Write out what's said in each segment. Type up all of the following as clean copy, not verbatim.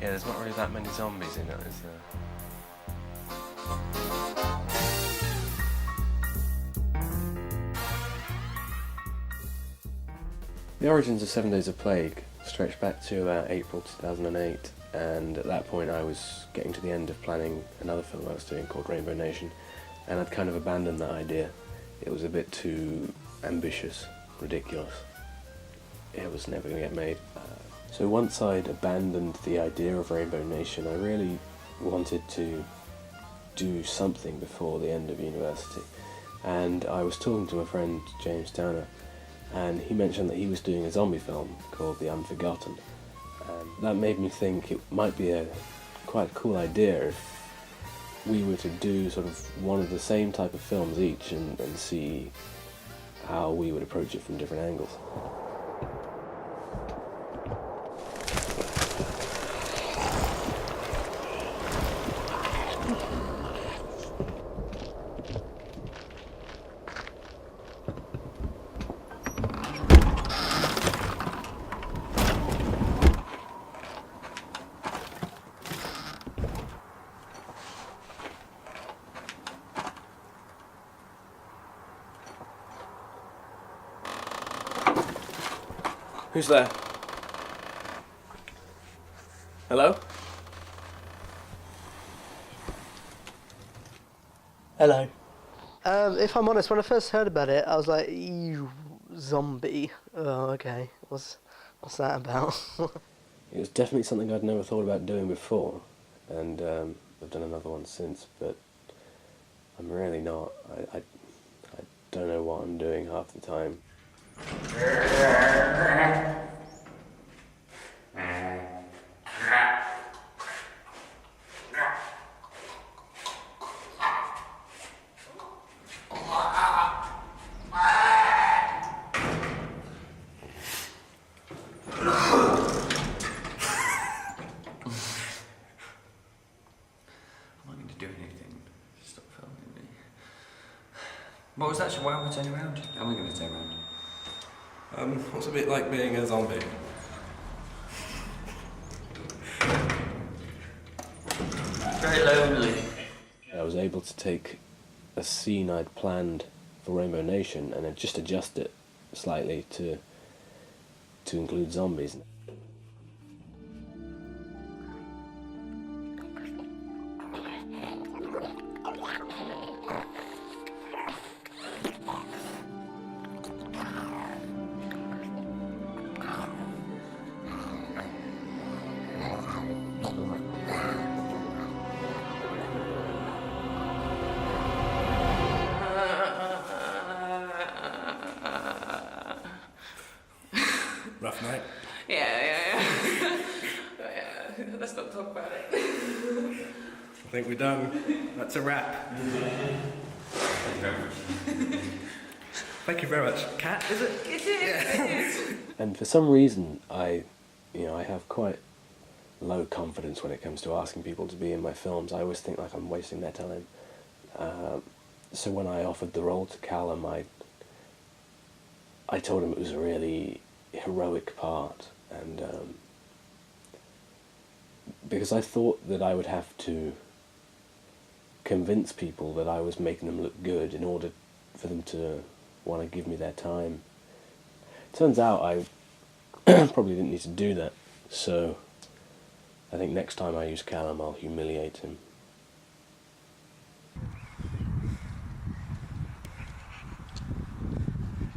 Yeah, there's not really that many zombies in it, is there? The origins of 7 Days of Plague stretch back to about April 2008, and at that point I was getting to the end of planning another film I was doing called Rainbow Nation, and I'd kind of abandoned that idea. It was a bit too ambitious, ridiculous. It was never going to get made. So once I'd abandoned the idea of Rainbow Nation, I really wanted to do something before the end of university. And I was talking to my friend James Turner, and he mentioned that he was doing a zombie film called The Unforgotten. And that made me think it might be a quite cool idea if we were to do sort of one of the same type of films each and see how we would approach it from different angles. Who's there? Hello? Hello. If I'm honest, when I first heard about it, I was like, ew, zombie. Oh, okay. What's that about? It was definitely something I'd never thought about doing before, and I've done another one since, but I'm really not. I don't know what I'm doing half the time. What was that? Why am I turning around? How am I going to turn around? What's it a bit like being a zombie? Very lonely. I was able to take a scene I'd planned for Rainbow Nation and then just adjust it slightly to include zombies. Rough night. Yeah. Let's not talk about it. I think we're done. That's a wrap. Thank you very much. Cat, is it? It is. And for some reason, I have quite low confidence when it comes to asking people to be in my films. I always think like I'm wasting their time. So when I offered the role to Callum, I told him it was a really heroic part, and because I thought that I would have to convince people that I was making them look good in order for them to want to give me their time. Turns out I probably didn't need to do that, so I think next time I use Callum I'll humiliate him.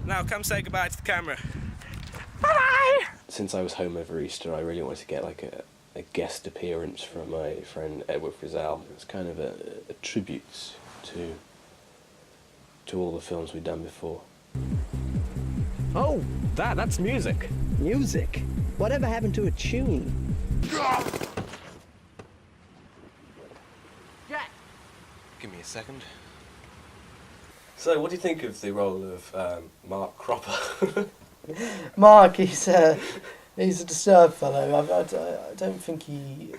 Now come say goodbye to the camera. Since I was home over Easter, I really wanted to get like a guest appearance from my friend Edward Frizzell. It's kind of a tribute to all the films we've done before. Oh, that's music. Music? Whatever happened to a tune? Give me a second. So, what do you think of the role of Mark Cropper? Mark, he's a disturbed fellow. I don't think he,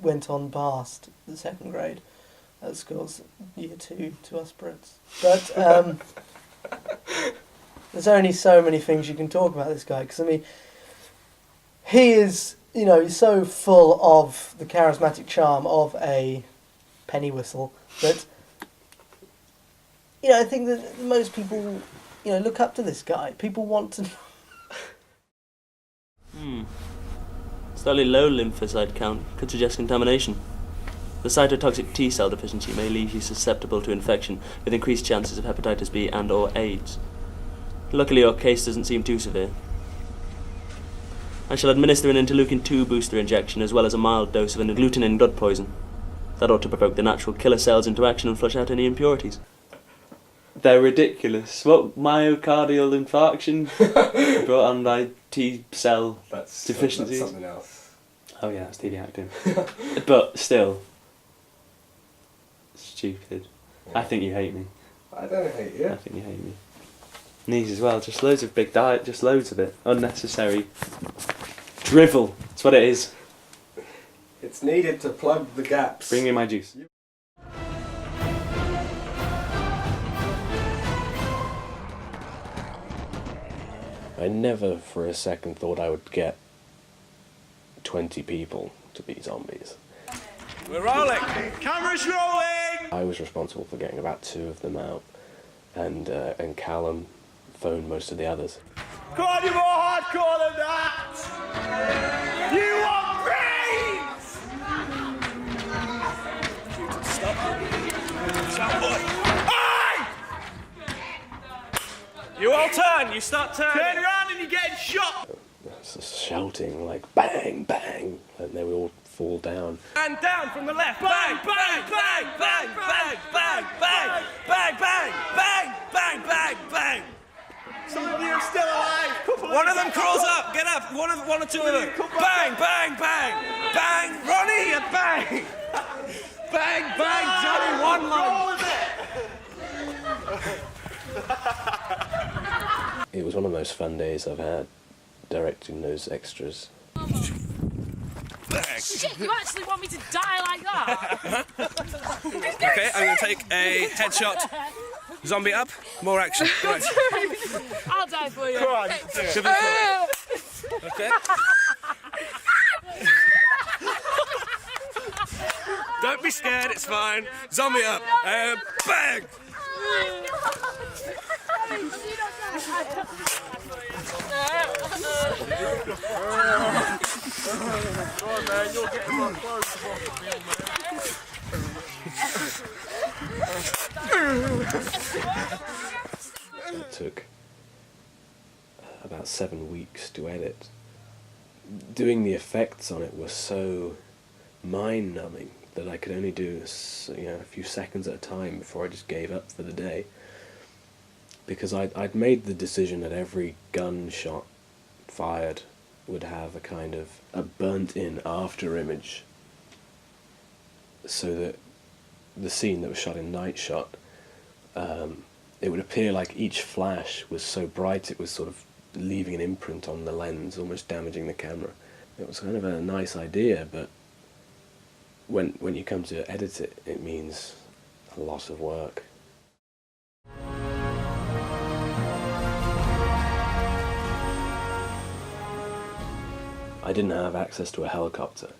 went on past the second grade at school's year 2 to us Brits. But there's only so many things you can talk about this guy, because, I mean, he is, you know, he's so full of the charismatic charm of a penny whistle that, you know, I think that most people, you know, look up to this guy. People want to. Slightly low lymphocyte count could suggest contamination. The cytotoxic T cell deficiency may leave you susceptible to infection, with increased chances of hepatitis B and/or AIDS. Luckily, your case doesn't seem too severe. I shall administer an interleukin-2 booster injection as well as a mild dose of an agglutinin blood poison. That ought to provoke the natural killer cells into action and flush out any impurities. They're ridiculous. What myocardial infarction brought on by T cell deficiencies? That's something else. Oh yeah, that's TV acting. But still, stupid. I think you hate me. I don't hate you. I think you hate me. Knees as well, just loads of big diet, just loads of it. Unnecessary drivel. That's what it is. It's needed to plug the gaps. Bring me my juice. I never for a second thought I would get 20 people to be zombies. We're rolling! Camera's rolling! I was responsible for getting about 2 of them out, and Callum phoned most of the others. Come on, you're more hardcore than that! You want brains! Stop. Aye! You all turn, you start turning. Turn around and you're getting shot! Shouting like bang, bang, and they would all fall down. And down from the left. Bang, bang, bang, bang, bang, bang, bang, bang, bang, bang, bang, bang, bang. Some of you are still alive. One of them crawls up. Get up. One or two of them. Bang, bang, bang, bang. Ronnie, you bang. Bang, bang, Johnny. One line. It was one of the most fun days I've had directing those extras. Shit, you actually want me to die like that? Okay, I'm going to take a headshot. Zombie up. More action. Right. I'll die for you. Come on. Okay. Don't be scared, it's fine. Zombie up. Bang! It took about 7 weeks to edit. Doing the effects on it was so mind-numbing that I could only do a few seconds at a time before I just gave up for the day. Because I'd made the decision that every gunshot fired would have a kind of a burnt-in after image, so that the scene that was shot in night shot, it would appear like each flash was so bright it was sort of leaving an imprint on the lens, almost damaging the camera. It was kind of a nice idea, but when you come to edit it, it means a lot of work. I didn't have access to a helicopter,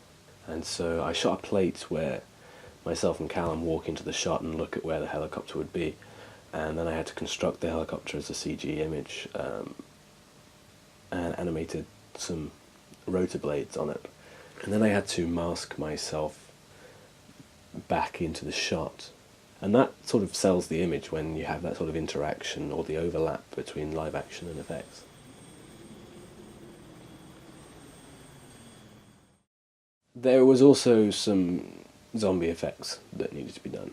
and so I shot a plate where myself and Callum walk into the shot and look at where the helicopter would be, and then I had to construct the helicopter as a CG image and animated some rotor blades on it. And then I had to mask myself back into the shot, and that sort of sells the image when you have that sort of interaction or the overlap between live action and effects. There was also some zombie effects that needed to be done.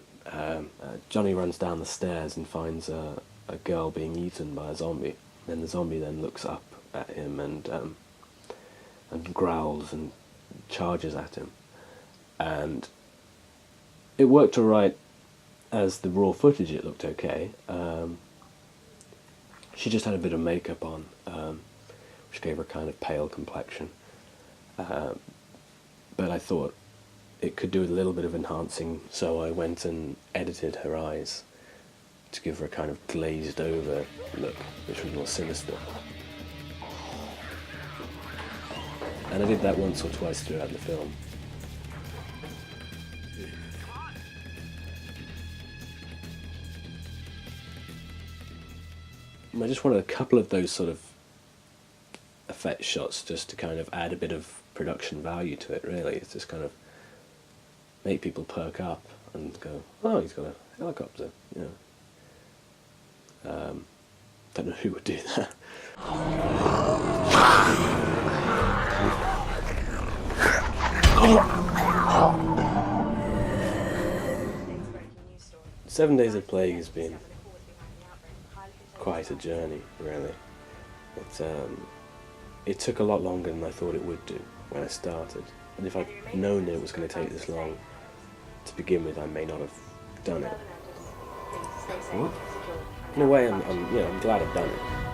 Johnny runs down the stairs and finds a girl being eaten by a zombie. Then the zombie then looks up at him and growls and charges at him. And it worked alright as the raw footage. It looked okay. She just had a bit of makeup on, which gave her a kind of pale complexion. But I thought it could do with a little bit of enhancing, so I went and edited her eyes to give her a kind of glazed over look, which was more sinister. And I did that once or twice throughout the film. I just wanted a couple of those sort of effect shots just to kind of add a bit of production value to it, really. It's just kind of make people perk up and go, oh, he's got a helicopter, you know. Don't know who would do that. 7 Days of Plague has been quite a journey, really. It took a lot longer than I thought it would do when I started. And if I'd known it was going to take this long to begin with, I may not have done it. In a way, I'm glad I've done it.